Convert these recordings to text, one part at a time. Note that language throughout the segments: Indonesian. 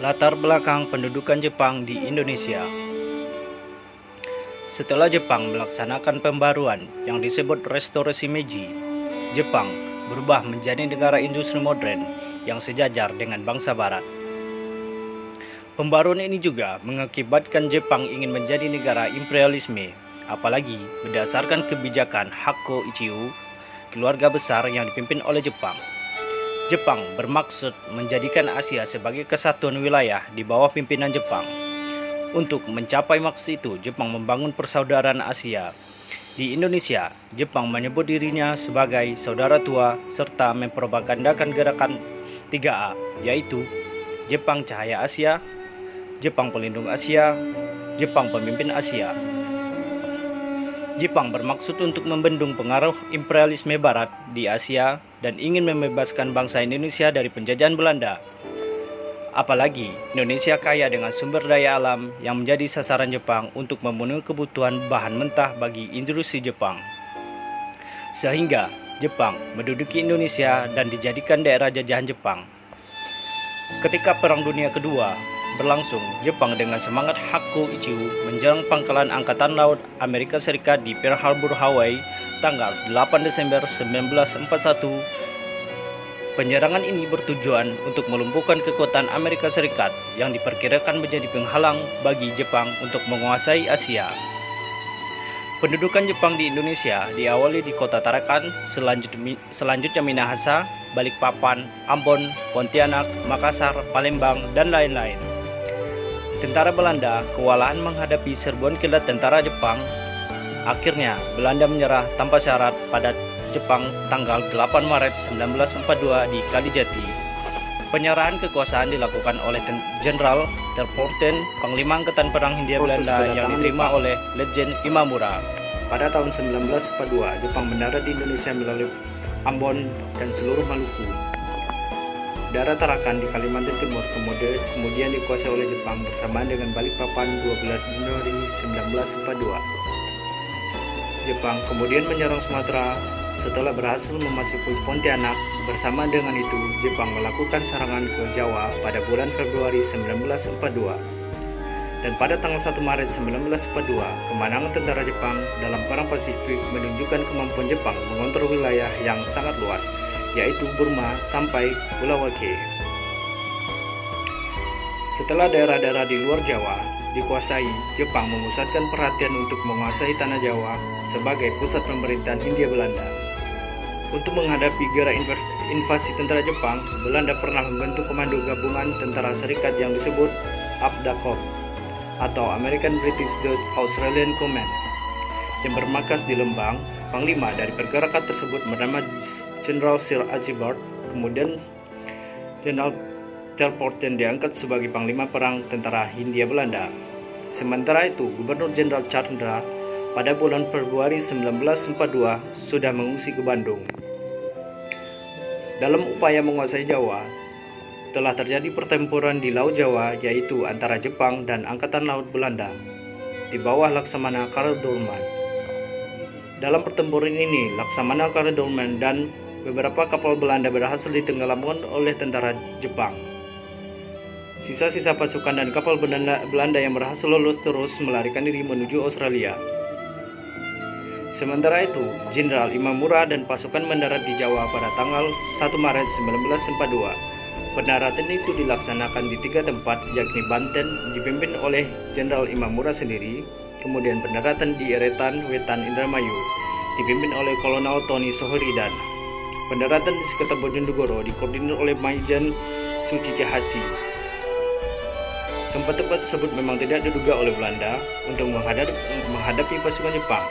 Latar belakang pendudukan Jepang di Indonesia. Setelah Jepang melaksanakan pembaruan yang disebut restorasi Meiji, Jepang berubah menjadi negara industri modern yang sejajar dengan bangsa barat. Pembaruan ini juga mengakibatkan Jepang ingin menjadi negara imperialisme, apalagi berdasarkan kebijakan Hakko Ichigo, keluarga besar yang dipimpin oleh Jepang. Jepang bermaksud menjadikan Asia sebagai kesatuan wilayah di bawah pimpinan Jepang. Untuk mencapai maksud itu, Jepang membangun persaudaraan Asia. Di Indonesia, Jepang menyebut dirinya sebagai saudara tua serta mempropagandakan gerakan 3A, yaitu Jepang Cahaya Asia, Jepang Pelindung Asia, Jepang Pemimpin Asia. Jepang bermaksud untuk membendung pengaruh imperialisme barat di Asia dan ingin membebaskan bangsa Indonesia dari penjajahan Belanda. Apalagi Indonesia kaya dengan sumber daya alam yang menjadi sasaran Jepang untuk memenuhi kebutuhan bahan mentah bagi industri Jepang. Sehingga Jepang menduduki Indonesia dan dijadikan daerah jajahan Jepang. Ketika Perang Dunia Kedua berlangsung, Jepang dengan semangat Hakko Ichigo menyerang pangkalan Angkatan Laut Amerika Serikat di Pearl Harbor, Hawaii tanggal 8 Desember 1941. Penyerangan ini bertujuan untuk melumpuhkan kekuatan Amerika Serikat yang diperkirakan menjadi penghalang bagi Jepang untuk menguasai Asia. Pendudukan Jepang di Indonesia diawali di kota Tarakan, selanjutnya Minahasa, Balikpapan, Ambon, Pontianak, Makassar, Palembang, dan lain-lain. Tentara Belanda kewalahan menghadapi serbuan kilat tentara Jepang. Akhirnya Belanda menyerah tanpa syarat pada Jepang tanggal 8 Maret 1942 di Kalijati. Penyerahan kekuasaan dilakukan oleh Jenderal Terporten, Panglima Angkatan Perang Hindia Belanda yang diterima oleh Letjen Imamura. Pada tahun 1942, Jepang mendarat di Indonesia melalui Ambon dan seluruh Maluku. Daerah Tarakan di Kalimantan Timur kemudian dikuasai oleh Jepang bersamaan dengan Balikpapan 12 Januari 1942. Jepang kemudian menyerang Sumatera setelah berhasil memasuki Pontianak. Bersama dengan itu, Jepang melakukan serangan ke Jawa pada bulan Februari 1942. Dan pada tanggal 1 Maret 1942, kemenangan tentara Jepang dalam Perang Pasifik menunjukkan kemampuan Jepang mengontrol wilayah yang sangat luas, yaitu Burma sampai Pulau Aceh. Setelah daerah-daerah di luar Jawa dikuasai, Jepang memusatkan perhatian untuk menguasai tanah Jawa sebagai pusat pemerintahan Hindia Belanda. Untuk menghadapi gerak invasi tentara Jepang, Belanda pernah membentuk komando gabungan tentara serikat yang disebut ABDA atau American British Dutch Australian Command yang bermarkas di Lembang. Panglima dari pergerakan tersebut bernama Jenderal Sir Archibald. Kemudian Jenderal Terporten diangkat sebagai Panglima Perang Tentara Hindia Belanda. Sementara itu, Gubernur Jenderal Chandra pada bulan Februari 1942 sudah mengungsi ke Bandung. Dalam upaya menguasai Jawa, telah terjadi pertempuran di Laut Jawa, yaitu antara Jepang dan Angkatan Laut Belanda di bawah Laksamana Karadorman. Dalam pertempuran ini, Laksamana Karadorman dan beberapa kapal Belanda berhasil ditenggelamkan oleh tentara Jepang. Sisa-sisa pasukan dan kapal Belanda yang berhasil lolos terus melarikan diri menuju Australia. Sementara itu, Jenderal Imamura dan pasukan mendarat di Jawa pada tanggal 1 Maret 1942. Pendaratan itu dilaksanakan di 3 tempat, yakni Banten dipimpin oleh Jenderal Imamura sendiri, kemudian pendaratan di Eretan, Wetan, Indramayu dipimpin oleh Kolonel Tony Sohoridan. Pendaratan di sekitar Bojonegoro dikoordinir oleh Maijen Sucicahaci. Tempat-tempat tersebut memang tidak diduga oleh Belanda untuk menghadapi pasukan Jepang.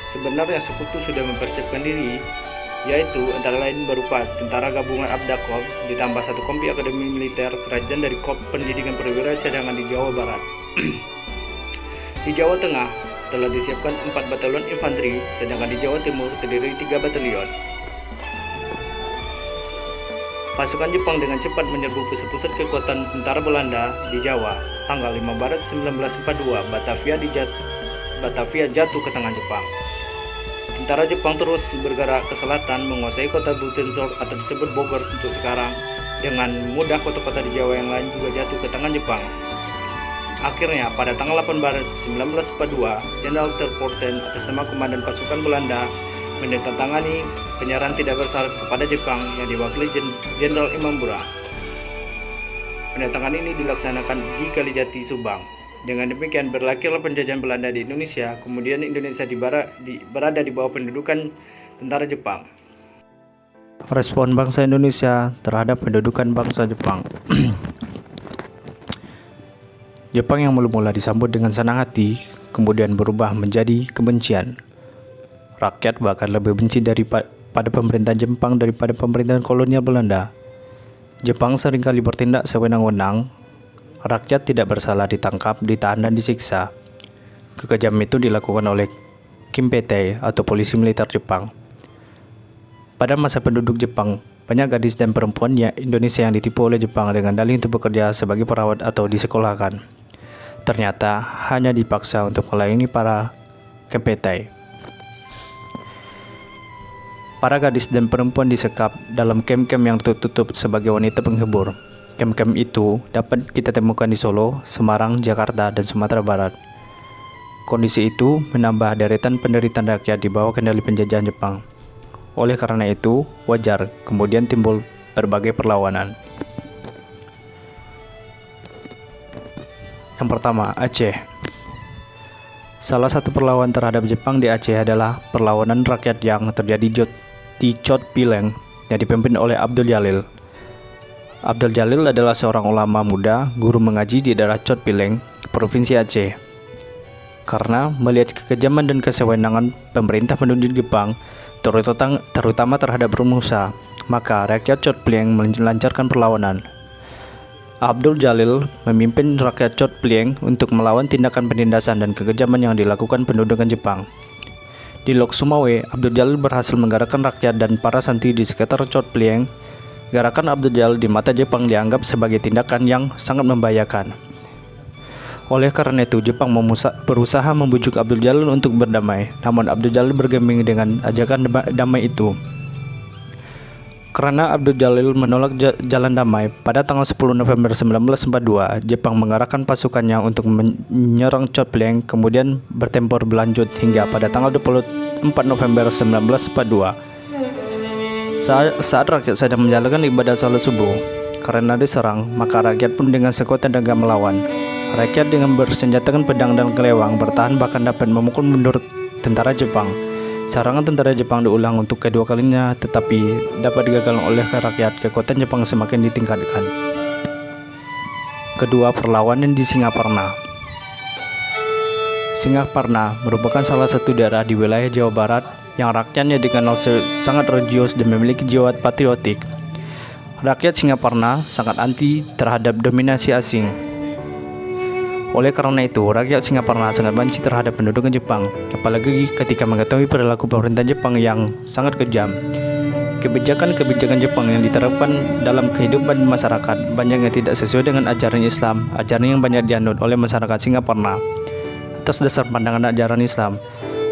Sebenarnya sekutu sudah mempersiapkan diri, yaitu antara lain berupa tentara gabungan ABDA ditambah 1 kompi akademi militer kerajaan dari Korps Pendidikan Perwira Cadangan di Jawa Barat. Di Jawa Tengah telah disiapkan 4 batalion infanteri, sedangkan di Jawa Timur terdiri 3 batalion. Pasukan Jepang dengan cepat menyerbu pusat-pusat kekuatan tentara Belanda di Jawa. Tanggal 5 Maret 1942, Batavia jatuh ke tangan Jepang. Tentara Jepang terus bergerak ke selatan menguasai kota Buitenzorg atau disebut Bogor untuk sekarang Dengan mudah kota-kota di Jawa yang lain juga jatuh ke tangan Jepang. Akhirnya pada tanggal 8 Maret 1942, Jenderal Terpoorten atas nama Komandan Pasukan Belanda menandatangani penyerahan tidak bersalah kepada Jepang yang diwakili Jenderal Imamura. Penandatangan ini dilaksanakan di Kalijati, Subang. Dengan demikian berakhirlah penjajahan Belanda di Indonesia, kemudian Indonesia berada di bawah pendudukan tentara Jepang. Respon bangsa Indonesia terhadap pendudukan bangsa Jepang. Jepang yang mula-mula disambut dengan senang hati, kemudian berubah menjadi kebencian. Rakyat bahkan lebih benci pada pemerintahan Jepang daripada pemerintahan kolonial Belanda. Jepang seringkali bertindak sewenang-wenang. Rakyat tidak bersalah ditangkap, ditahan, dan disiksa. Kekejaman itu dilakukan oleh Kimpete atau polisi militer Jepang. Pada masa penduduk Jepang, banyak gadis dan perempuan Indonesia yang ditipu oleh Jepang dengan dalih untuk bekerja sebagai perawat atau disekolahkan. Ternyata hanya dipaksa untuk melayani para Kimpete. Para gadis dan perempuan disekap dalam kem-kem yang tertutup sebagai wanita penghibur. Kem-kem itu dapat kita temukan di Solo, Semarang, Jakarta, dan Sumatera Barat. Kondisi itu menambah deretan penderitaan rakyat di bawah kendali penjajahan Jepang. Oleh karena itu, wajar kemudian timbul berbagai perlawanan. Yang pertama, Aceh. Salah satu perlawanan terhadap Jepang di Aceh adalah perlawanan rakyat yang terjadi di Chot Pileng yang dipimpin oleh Abdul Jalil. Abdul Jalil adalah seorang ulama muda, guru mengaji di daerah Chot Pileng, Provinsi Aceh. Karena melihat kekejaman dan kesewenangan pemerintah penduduk Jepang, terutama terhadap Romusa, maka rakyat Chot Pileng melancarkan perlawanan. Abdul Jalil memimpin rakyat Chot Pileng untuk melawan tindakan penindasan dan kekejaman yang dilakukan pendudukan Jepang. Di Lok Sumawe, Abdul Jalil berhasil menggerakkan rakyat dan para santri di sekitar Chot Pileng. Gerakan Abdul Jalil di mata Jepang dianggap sebagai tindakan yang sangat membahayakan. Oleh karena itu, Jepang berusaha membujuk Abdul Jalil untuk berdamai, namun Abdul Jalil bergeming dengan ajakan damai itu. Karena Abdul Jalil menolak jalan damai, pada tanggal 10 November 1942, Jepang mengarahkan pasukannya untuk menyerang Chot Pileng, kemudian bertempur berlanjut hingga pada tanggal 24 November 1942. Saat rakyat sedang menjalankan ibadah salat subuh, karena diserang, maka rakyat pun dengan sekuat tenaga melawan. Rakyat dengan bersenjatakan pedang dan kelewang bertahan bahkan dapat memukul mundur tentara Jepang. Serangan tentara Jepang diulang untuk kedua kalinya, tetapi dapat digagalkan oleh rakyat. Kekuatan Jepang semakin ditingkatkan. Kedua, perlawanan di Singaparna. Singaparna merupakan salah satu daerah di wilayah Jawa Barat yang rakyatnya dikenal sangat religius dan memiliki jiwa patriotik. Rakyat Singaparna sangat anti terhadap dominasi asing. Oleh karena itu, rakyat Singaparna sangat benci terhadap pendudukan Jepang, apalagi ketika mengetahui perilaku pemerintahan Jepang yang sangat kejam. Kebijakan-kebijakan Jepang yang diterapkan dalam kehidupan masyarakat banyak yang tidak sesuai dengan ajaran Islam, ajaran yang banyak dianut oleh masyarakat Singaparna. Atas dasar pandangan ajaran Islam,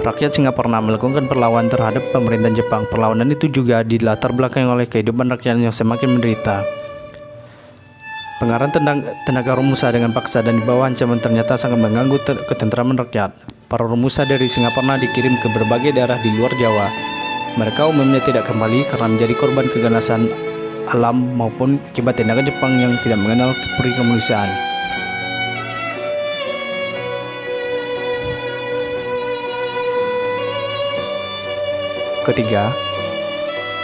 rakyat Singaparna melakukan perlawanan terhadap pemerintahan Jepang. Perlawanan itu juga dilatar belakangi oleh kehidupan rakyat yang semakin menderita. Pengarahan tenaga Romusa dengan paksa dan di bawah ancaman ternyata sangat mengganggu ketentraman rakyat. Para Romusa dari Singaparna dikirim ke berbagai daerah di luar Jawa. Mereka umumnya tidak kembali karena menjadi korban keganasan alam maupun akibat tindakan Jepang yang tidak mengenal kemanusiaan. Ketiga,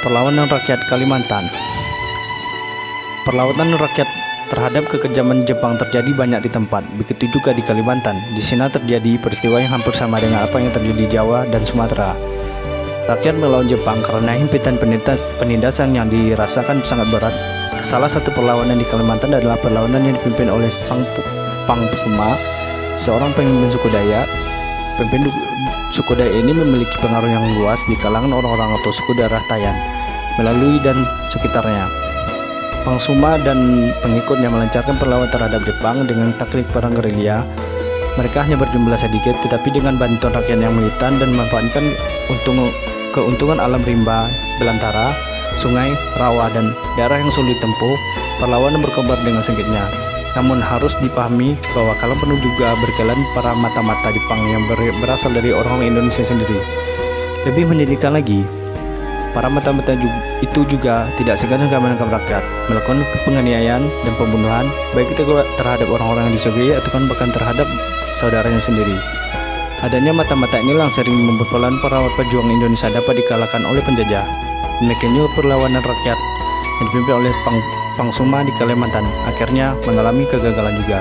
perlawanan rakyat Kalimantan. Perlawanan rakyat terhadap kekejaman Jepang terjadi banyak di tempat, begitu juga di Kalimantan. Di sana terjadi peristiwa yang hampir sama dengan apa yang terjadi di Jawa dan Sumatera. Rakyat melawan Jepang karena himpitan penindasan yang dirasakan sangat berat. Salah satu perlawanan di Kalimantan adalah perlawanan yang dipimpin oleh Sang Pangsuma, seorang pemimpin suku Dayak. Pemimpin suku Dayak ini memiliki pengaruh yang luas di kalangan orang-orang atau suku daerah Tayan, melalui dan sekitarnya. Pangsuma dan pengikutnya melancarkan perlawanan terhadap Jepang dengan taktik perang gerilya. Mereka hanya berjumlah sedikit, tetapi dengan bantuan rakyat yang militan dan memanfaatkan keuntungan alam rimba, belantara, sungai, rawa, dan daerah yang sulit ditempuh, perlawanan berkobar dengan sengitnya. Namun harus dipahami bahwa kalam penuh juga berjalan para mata-mata Jepang yang berasal dari orang Indonesia sendiri. Lebih menyedihkan lagi, para mata-mata itu juga tidak segan menangkap rakyat, melakukan penganiayaan dan pembunuhan baik itu terhadap orang-orang yang disogoki ataupun bahkan terhadap saudaranya sendiri. Adanya mata-mata inilah yang sering membuat para pejuang Indonesia dapat dikalahkan oleh penjajah. Demikiannya perlawanan rakyat yang dipimpin oleh Pangsuma di Kalimantan akhirnya mengalami kegagalan juga.